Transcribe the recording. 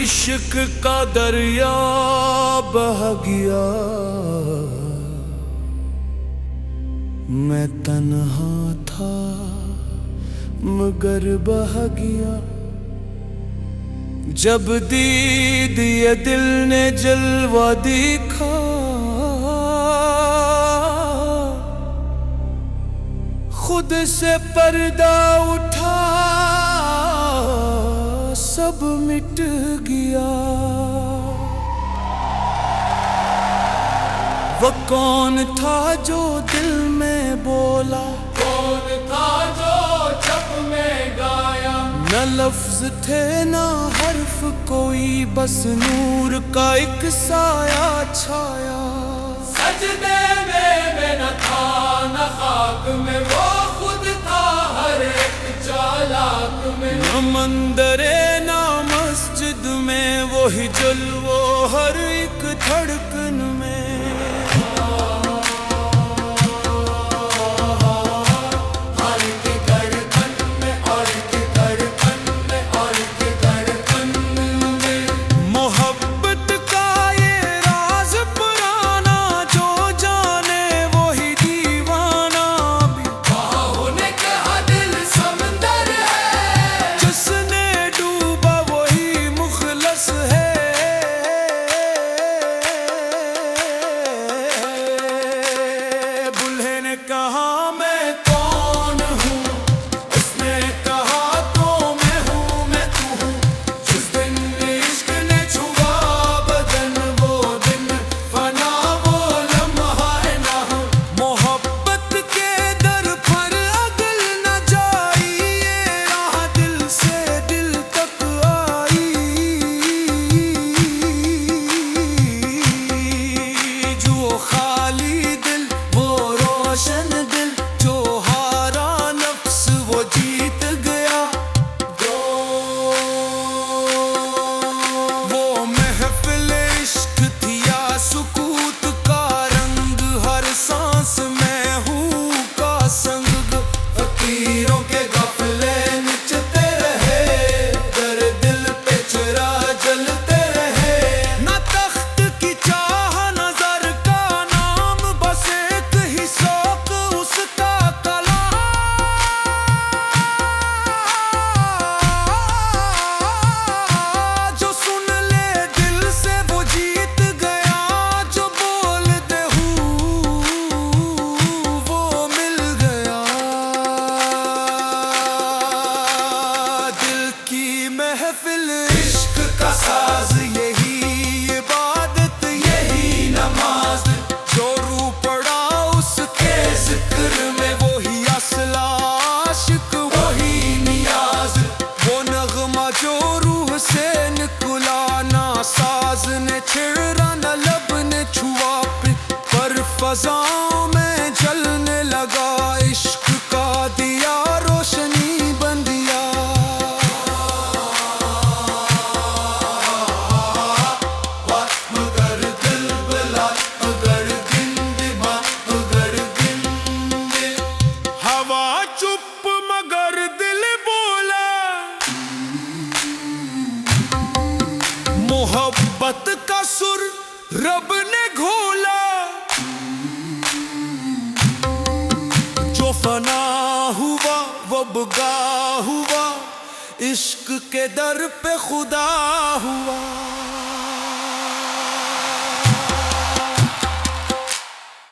इश्क का दरिया बह गया, मैं तन्हा था मगर बह गया। जब दीद ये दिल ने जलवा दिखा, खुद से पर्दा उठा सब मिट गया। वो कौन था जो दिल में बोला, कौन था जो जब में गाया। न लफ्ज थे न हर्फ कोई, बस नूर का एक साया छाया। सजदे में न था न खाक में, वो खुद था हर एक चालाक में। न मंदिरे न मस्जिद में, वही जलवो हर एक धड़कन में। महफिल इश्क का साज, यही इबादत यही नमाज। जो रू पड़ा उसके जिक्र में, वही असला आशिक वही नियाज। वो नगमा जो रूह से निकला, ना साज ने छेड़ा न लब ने छुआ, पर फजाओं में जलने लगा। इश्क का दिया रोशनी बन दिया। मोहब्बत का सुर रब ने घोला, जो फना हुआ वो बगा हुआ, इश्क के दर पे खुदा हुआ।